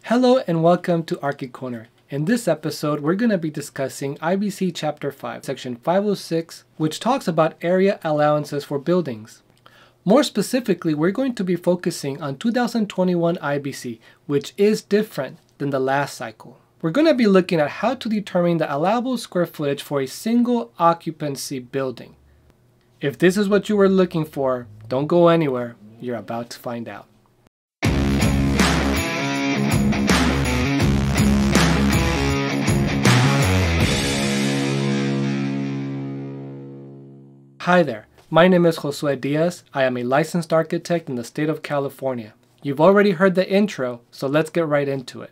Hello and welcome to Archi Corner. In this episode, we're going to be discussing IBC Chapter 5, Section 506, which talks about area allowances for buildings. More specifically, we're going to be focusing on 2021 IBC, which is different than the last cycle. We're going to be looking at how to determine the allowable square footage for a single occupancy building. If this is what you were looking for, don't go anywhere. You're about to find out. Hi there, my name is Josue Diaz. I am a licensed architect in the state of California. You've already heard the intro, so let's get right into it.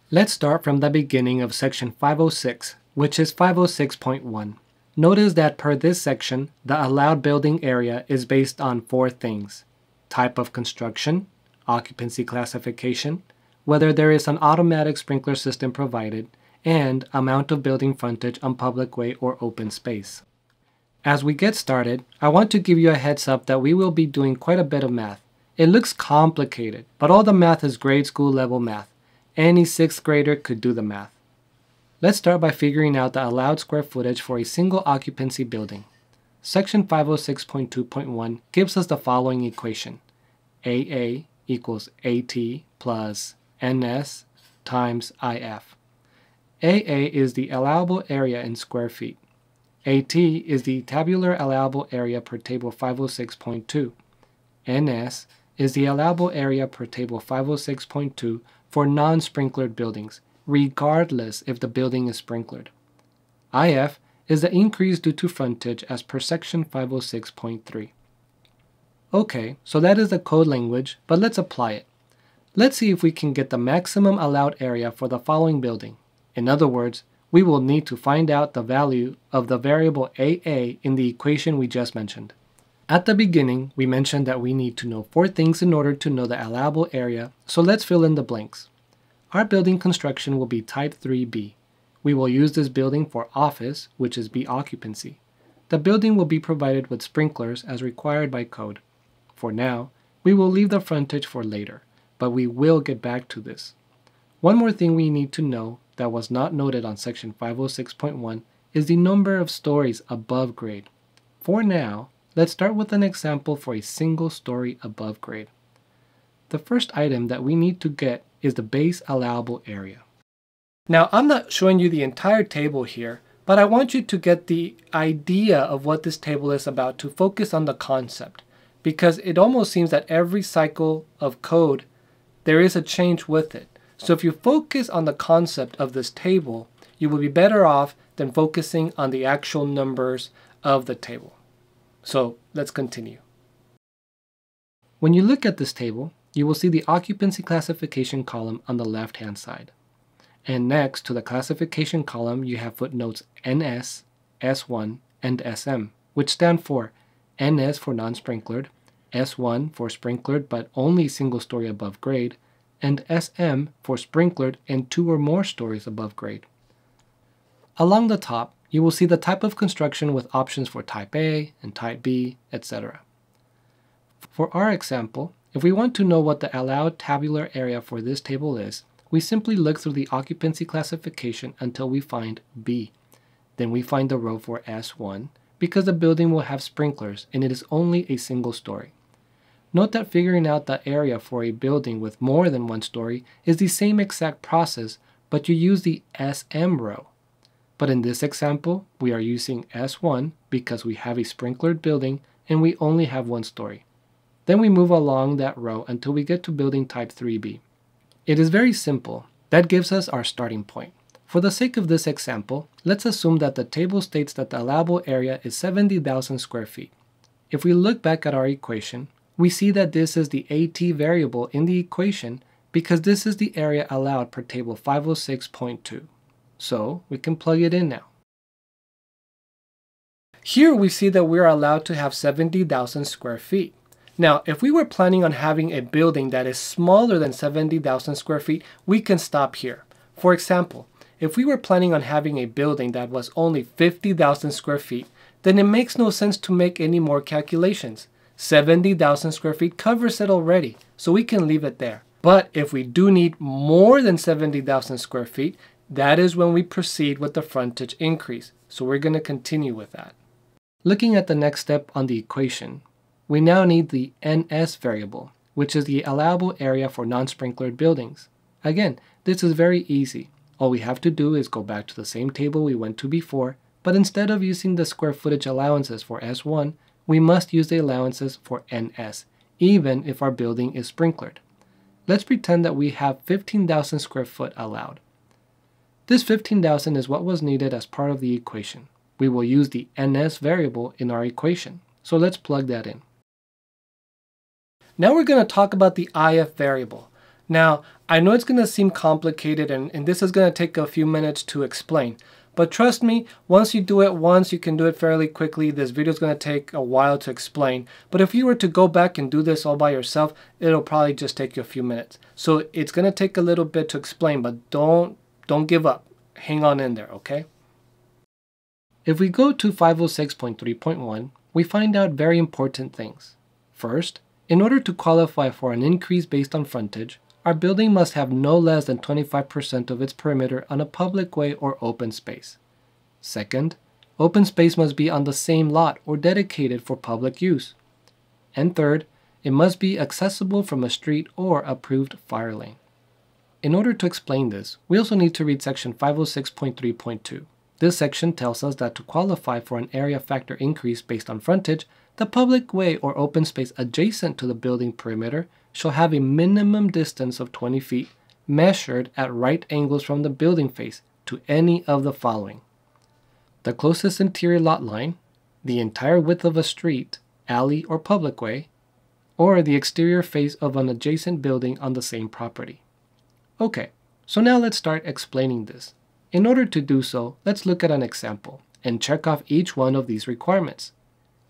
Let's start from the beginning of Section 506, which is 506.1. Notice that per this section, the allowed building area is based on four things: type of construction, occupancy classification, whether there is an automatic sprinkler system provided, and amount of building frontage on public way or open space. As we get started, I want to give you a heads up that we will be doing quite a bit of math. It looks complicated, but all the math is grade school level math. Any 6th grader could do the math. Let's start by figuring out the allowed square footage for a single occupancy building. Section 506.2.1 gives us the following equation. AA equals AT plus NS times IF. AA is the allowable area in square feet. AT is the tabular allowable area per table 506.2. NS is the allowable area per table 506.2 for non-sprinklered buildings, regardless if the building is sprinklered. IF is the increase due to frontage as per section 506.3. Okay, so that is the code language, but let's apply it. Let's see if we can get the maximum allowed area for the following building. In other words, we will need to find out the value of the variable AA in the equation we just mentioned. At the beginning, we mentioned that we need to know four things in order to know the allowable area, so let's fill in the blanks. Our building construction will be type 3B. We will use this building for office, which is B occupancy. The building will be provided with sprinklers as required by code. For now, we will leave the frontage for later, but we will get back to this. One more thing we need to know that was not noted on section 506.1 is the number of stories above grade. For now, let's start with an example for a single story above grade. The first item that we need to get is the base allowable area. Now, I'm not showing you the entire table here, but I want you to get the idea of what this table is about to focus on the concept, because it almost seems that every cycle of code, there is a change with it. So if you focus on the concept of this table, you will be better off than focusing on the actual numbers of the table. So let's continue. When you look at this table, you will see the occupancy classification column on the left-hand side. And next to the classification column, you have footnotes NS, S1, and SM, which stand for NS for non-sprinklered, S1 for sprinklered but only single story above grade, and SM for sprinklered and 2 or more stories above grade. Along the top, you will see the type of construction with options for type A and type B, etc. For our example, if we want to know what the allowed tabular area for this table is, we simply look through the occupancy classification until we find B. Then we find the row for S1 because the building will have sprinklers and it is only a single story. Note that figuring out the area for a building with more than one story is the same exact process, but you use the SM row. But in this example, we are using S1 because we have a sprinklered building and we only have one story. Then we move along that row until we get to building type 3B. It is very simple. That gives us our starting point. For the sake of this example, let's assume that the table states that the allowable area is 70,000 square feet. If we look back at our equation, we see that this is the AT variable in the equation because this is the area allowed per table 506.2. So we can plug it in now. Here we see that we're allowed to have 70,000 square feet. Now, if we were planning on having a building that is smaller than 70,000 square feet, we can stop here. For example, if we were planning on having a building that was only 50,000 square feet, then it makes no sense to make any more calculations. 70,000 square feet covers it already, so we can leave it there. But if we do need more than 70,000 square feet, that is when we proceed with the frontage increase. So we're going to continue with that. Looking at the next step on the equation, we now need the NS variable, which is the allowable area for non-sprinklered buildings. Again, this is very easy. All we have to do is go back to the same table we went to before, but instead of using the square footage allowances for S1, we must use the allowances for NS, even if our building is sprinklered. Let's pretend that we have 15,000 square foot allowed. This 15,000 is what was needed as part of the equation. We will use the NS variable in our equation, so let's plug that in. Now we're going to talk about the IF variable. Now, I know it's going to seem complicated and this is going to take a few minutes to explain, but trust me, once you do it once, you can do it fairly quickly. This video is going to take a while to explain, but if you were to go back and do this all by yourself, it'll probably just take you a few minutes. So it's going to take a little bit to explain, but don't give up. Hang on in there, okay? If we go to 506.3.1, we find out very important things. First, in order to qualify for an increase based on frontage, our building must have no less than 25% of its perimeter on a public way or open space. Second, open space must be on the same lot or dedicated for public use. And third, it must be accessible from a street or approved fire lane. In order to explain this, we also need to read section 506.3.2. This section tells us that to qualify for an area factor increase based on frontage, the public way or open space adjacent to the building perimeter shall have a minimum distance of 20 feet measured at right angles from the building face to any of the following: the closest interior lot line, the entire width of a street, alley, or public way, or the exterior face of an adjacent building on the same property. Okay, so now let's start explaining this. In order to do so, let's look at an example and check off each one of these requirements.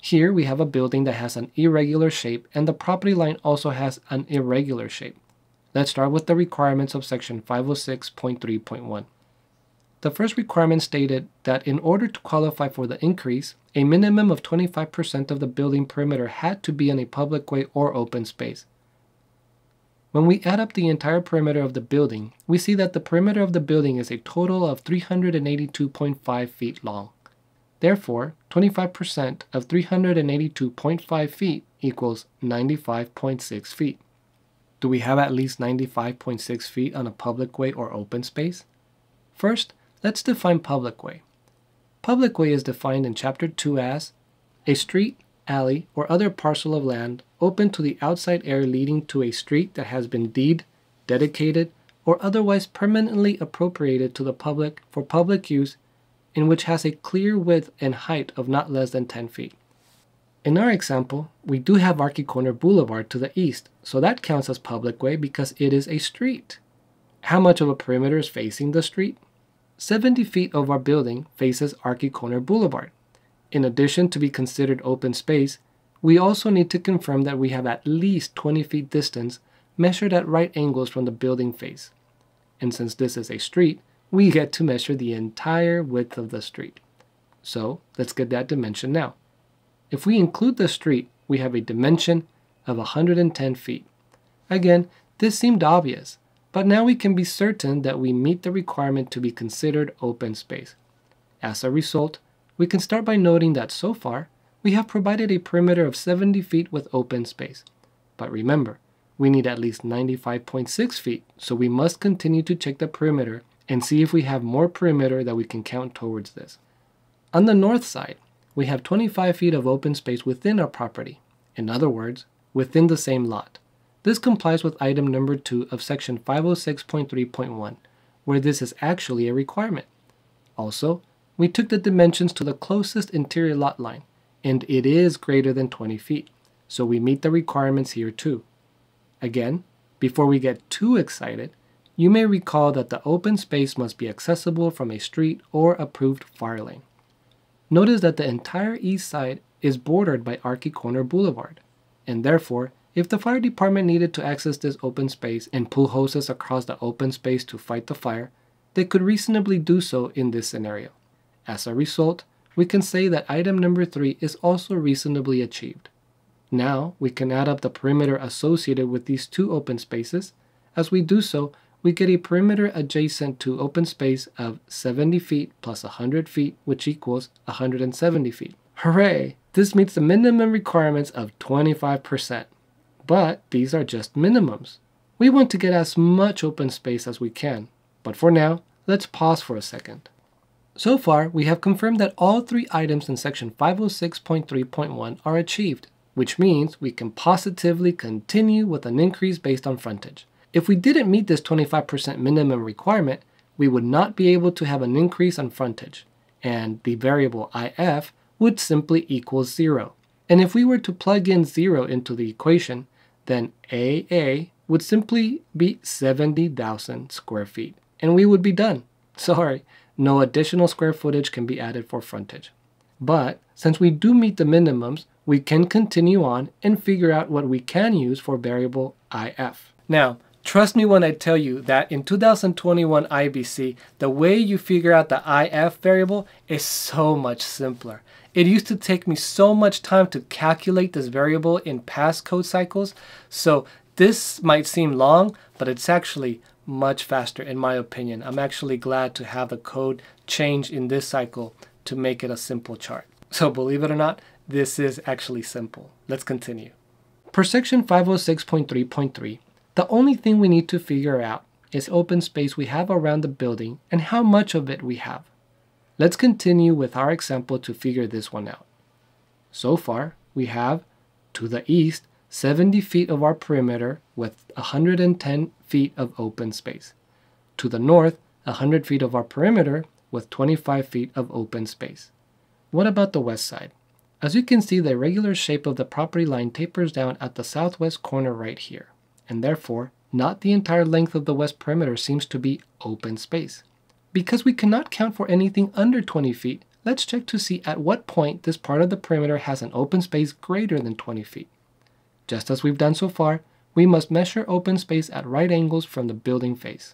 Here we have a building that has an irregular shape and the property line also has an irregular shape. Let's start with the requirements of section 506.3.1. The first requirement stated that in order to qualify for the increase, a minimum of 25% of the building perimeter had to be in a public way or open space. When we add up the entire perimeter of the building, we see that the perimeter of the building is a total of 382.5 feet long. Therefore, 25% of 382.5 feet equals 95.6 feet. Do we have at least 95.6 feet on a public way or open space? First, let's define public way. Public way is defined in Chapter 2 as a street, alley, or other parcel of land open to the outside air leading to a street that has been deeded, dedicated, or otherwise permanently appropriated to the public for public use, in which has a clear width and height of not less than 10 feet. In our example, we do have Occupancy Boulevard to the east, so that counts as public way because it is a street. How much of a perimeter is facing the street? 70 feet of our building faces Occupancy Boulevard. In addition to be considered open space, we also need to confirm that we have at least 20 feet distance measured at right angles from the building face. And since this is a street, we get to measure the entire width of the street. So let's get that dimension now. If we include the street, we have a dimension of 110 feet. Again, this seemed obvious, but now we can be certain that we meet the requirement to be considered open space. As a result, we can start by noting that so far, we have provided a perimeter of 70 feet with open space. But remember, we need at least 95.6 feet, so we must continue to check the perimeter and see if we have more perimeter that we can count towards this. On the north side, we have 25 feet of open space within our property. In other words, within the same lot. This complies with item number 2 of section 506.3.1, where this is actually a requirement. Also, we took the dimensions to the closest interior lot line, and it is greater than 20 feet, so we meet the requirements here too. Again, before we get too excited, you may recall that the open space must be accessible from a street or approved fire lane. Notice that the entire east side is bordered by Occupancy Boulevard, and therefore, if the fire department needed to access this open space and pull hoses across the open space to fight the fire, they could reasonably do so in this scenario. As a result, we can say that item number 3 is also reasonably achieved. Now, we can add up the perimeter associated with these two open spaces, As we do so, we get a perimeter adjacent to open space of 70 feet plus 100 feet, which equals 170 feet. Hooray! This meets the minimum requirements of 25%. But these are just minimums. We want to get as much open space as we can. But for now, let's pause for a second. So far, we have confirmed that all three items in section 506.3.1 are achieved, which means we can positively continue with an increase based on frontage. If we didn't meet this 25% minimum requirement, we would not be able to have an increase on frontage, and the variable if would simply equal 0. And if we were to plug in 0 into the equation, then AA would simply be 70,000 square feet, and we would be done. Sorry, no additional square footage can be added for frontage. But since we do meet the minimums, we can continue on and figure out what we can use for variable if. Now, trust me when I tell you that in 2021 IBC, the way you figure out the if variable is so much simpler. It used to take me so much time to calculate this variable in past code cycles, so this might seem long, but it's actually much faster in my opinion. I'm actually glad to have the code change in this cycle to make it a simple chart. So believe it or not, this is actually simple. Let's continue. Per section 506.3.3, the only thing we need to figure out is open space we have around the building and how much of it we have. Let's continue with our example to figure this one out. So far, we have, to the east, 70 feet of our perimeter with 110 feet of open space. To the north, 100 feet of our perimeter with 25 feet of open space. What about the west side? As you can see, the irregular shape of the property line tapers down at the southwest corner right here, and therefore, not the entire length of the west perimeter seems to be open space. Because we cannot count for anything under 20 feet, let's check to see at what point this part of the perimeter has an open space greater than 20 feet. Just as we've done so far, we must measure open space at right angles from the building face.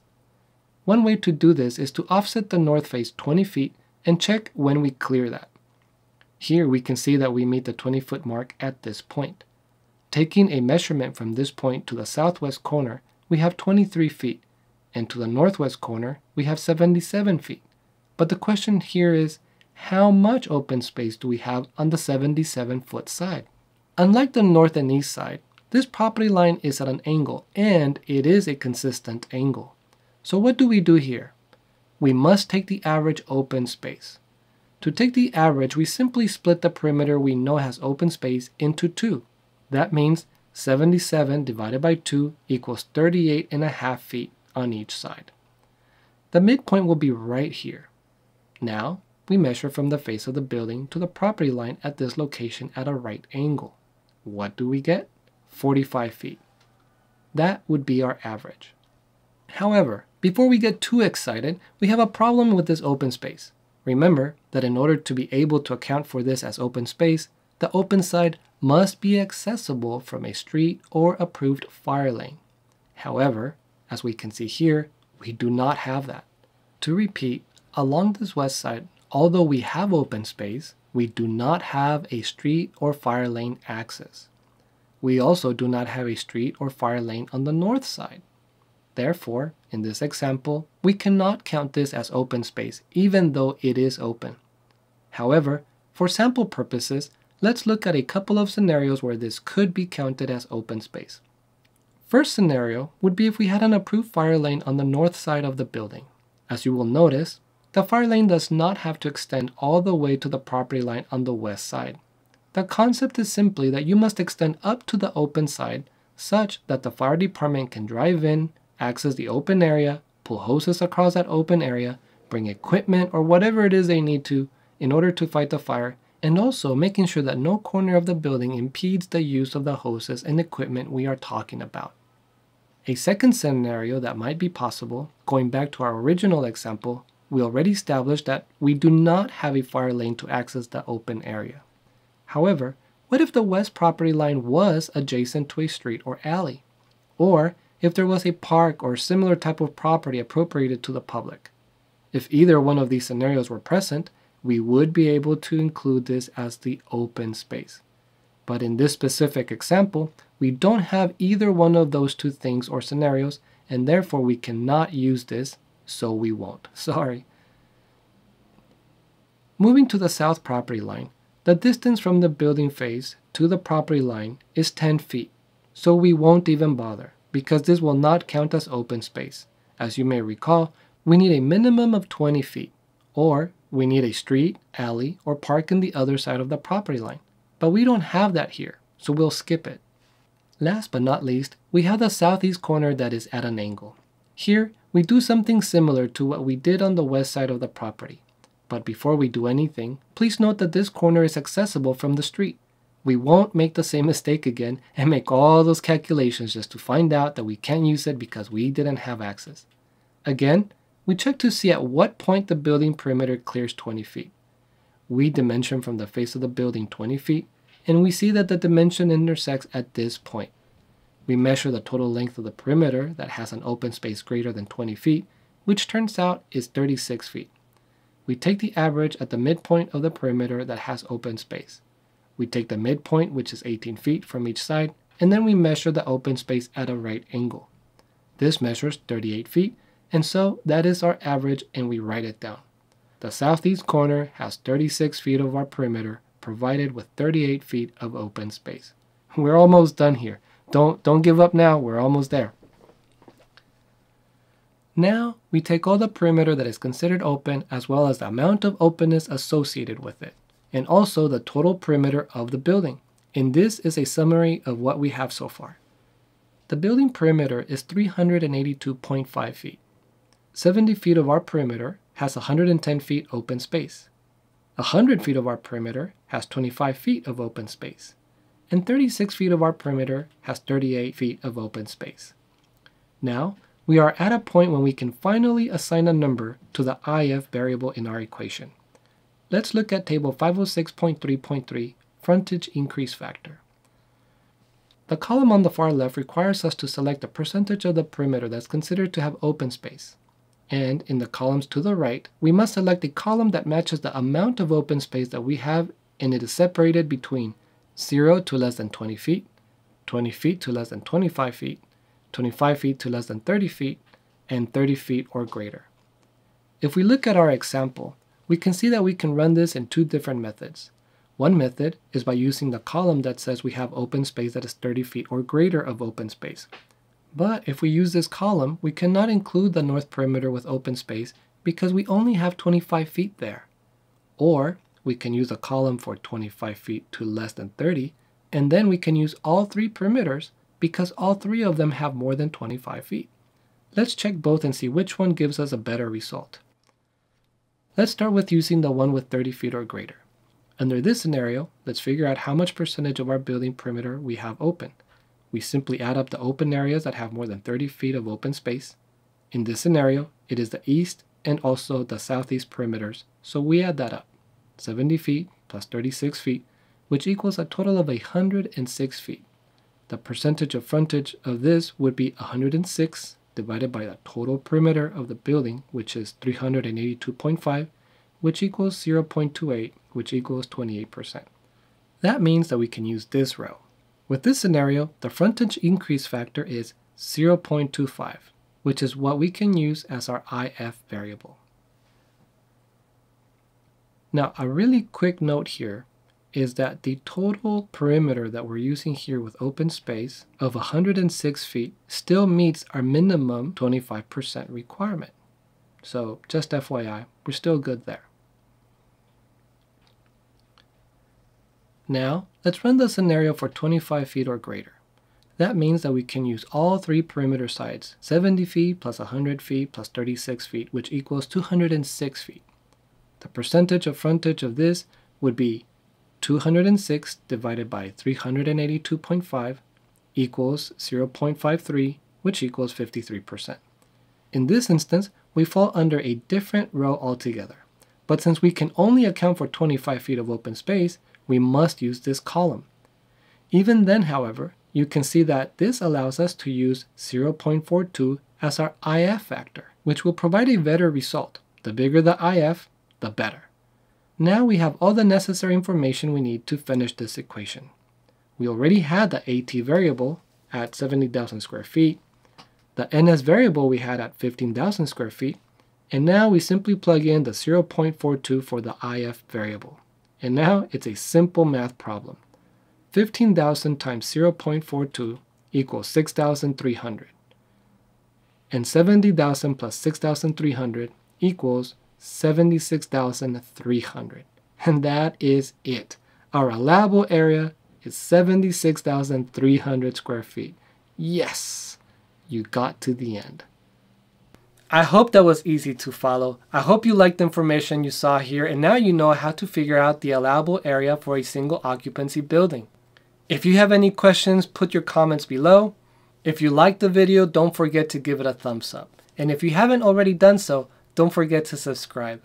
One way to do this is to offset the north face 20 feet and check when we clear that. Here we can see that we meet the 20-foot mark at this point. Taking a measurement from this point to the southwest corner, we have 23 feet, and to the northwest corner, we have 77 feet. But the question here is, how much open space do we have on the 77-foot side? Unlike the north and east side, this property line is at an angle, and it is a consistent angle. So what do we do here? We must take the average open space. To take the average, we simply split the perimeter we know has open space into 2. That means 77 divided by 2 equals 38.5 feet on each side. The midpoint will be right here. Now, we measure from the face of the building to the property line at this location at a right angle. What do we get? 45 feet. That would be our average. However, before we get too excited, we have a problem with this open space. Remember that in order to be able to account for this as open space, the open side must be accessible from a street or approved fire lane. However, as we can see here, we do not have that. To repeat, along this west side, although we have open space, we do not have a street or fire lane access. We also do not have a street or fire lane on the north side. Therefore, in this example, we cannot count this as open space, even though it is open. However, for sample purposes, let's look at a couple of scenarios where this could be counted as open space. First scenario would be if we had an approved fire lane on the north side of the building. As you will notice, the fire lane does not have to extend all the way to the property line on the west side. The concept is simply that you must extend up to the open side such that the fire department can drive in, access the open area, pull hoses across that open area, bring equipment or whatever it is they need to in order to fight the fire, and also making sure that no corner of the building impedes the use of the hoses and equipment we are talking about. A second scenario that might be possible, going back to our original example, we already established that we do not have a fire lane to access the open area. However, what if the west property line was adjacent to a street or alley? Or if there was a park or similar type of property appropriated to the public? If either one of these scenarios were present, we would be able to include this as the open space. But in this specific example, we don't have either one of those two things or scenarios, and therefore we cannot use this, so we won't. Sorry. Moving to the south property line, the distance from the building face to the property line is 10 feet, so we won't even bother, because this will not count as open space. As you may recall, we need a minimum of 20 feet, or we need a street, alley, or park in the other side of the property line. But we don't have that here, so we'll skip it. Last but not least, we have the southeast corner that is at an angle. Here, we do something similar to what we did on the west side of the property. But before we do anything, please note that this corner is accessible from the street. We won't make the same mistake again and make all those calculations just to find out that we can't use it because we didn't have access. Again, we check to see at what point the building perimeter clears 20 feet. We dimension from the face of the building 20 feet, and we see that the dimension intersects at this point. We measure the total length of the perimeter that has an open space greater than 20 feet, which turns out is 36 feet. We take the average at the midpoint of the perimeter that has open space. We take the midpoint, which is 18 feet from each side, and then we measure the open space at a right angle. This measures 38 feet, and so that is our average, and we write it down. The southeast corner has 36 feet of our perimeter, provided with 38 feet of open space. We're almost done here. Don't give up now, we're almost there. Now, we take all the perimeter that is considered open as well as the amount of openness associated with it, and also the total perimeter of the building. And this is a summary of what we have so far. The building perimeter is 382.5 feet. 70 feet of our perimeter has 110 feet open space. 100 feet of our perimeter has 25 feet of open space. And 36 feet of our perimeter has 38 feet of open space. Now, we are at a point when we can finally assign a number to the IF variable in our equation. Let's look at table 506.3.3, frontage increase factor. The column on the far left requires us to select the percentage of the perimeter that's considered to have open space. And in the columns to the right, we must select a column that matches the amount of open space that we have, and it is separated between 0 to less than 20 feet, 20 feet to less than 25 feet, 25 feet to less than 30 feet, and 30 feet or greater. If we look at our example, we can see that we can run this in two different methods. One method is by using the column that says we have open space that is 30 feet or greater of open space. But if we use this column, we cannot include the north perimeter with open space because we only have 25 feet there. Or we can use a column for 25 feet to less than 30, and then we can use all three perimeters because all three of them have more than 25 feet. Let's check both and see which one gives us a better result. Let's start with using the one with 30 feet or greater. Under this scenario, let's figure out how much percentage of our building perimeter we have open. We simply add up the open areas that have more than 30 feet of open space. In this scenario, it is the east and also the southeast perimeters, so we add that up. 70 feet plus 36 feet, which equals a total of 106 feet. The percentage of frontage of this would be 106 divided by the total perimeter of the building, which is 382.5, which equals 0.28, which equals 28%. That means that we can use this row. With this scenario, the frontage increase factor is 0.25, which is what we can use as our IF variable. Now, a really quick note here is that the total perimeter that we're using here with open space of 106 feet still meets our minimum 25% requirement. So just FYI, we're still good there. Now, let's run the scenario for 25 feet or greater. That means that we can use all three perimeter sides, 70 feet plus 100 feet plus 36 feet, which equals 206 feet. The percentage of frontage of this would be 206 divided by 382.5 equals 0.53, which equals 53%. In this instance, we fall under a different row altogether. But since we can only account for 25 feet of open space, we must use this column. Even then, however, you can see that this allows us to use 0.42 as our IF factor, which will provide a better result. The bigger the IF, the better. Now we have all the necessary information we need to finish this equation. We already had the AT variable at 70,000 square feet. the NS variable we had at 15,000 square feet, and now we simply plug in the 0.42 for the IF variable. And now it's a simple math problem. 15,000 times 0.42 equals 6,300. And 70,000 plus 6,300 equals 76,300. And that is it. Our allowable area is 76,300 square feet. Yes, you got to the end. I hope that was easy to follow. I hope you liked the information you saw here, and now you know how to figure out the allowable area for a single occupancy building. If you have any questions, put your comments below. If you liked the video, don't forget to give it a thumbs up. And if you haven't already done so, don't forget to subscribe.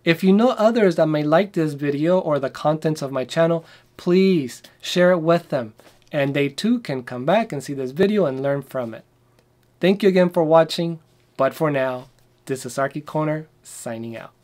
If you know others that may like this video or the contents of my channel, please share it with them, and they too can come back and see this video and learn from it. Thank you again for watching. But for now, this is Archie Corner signing out.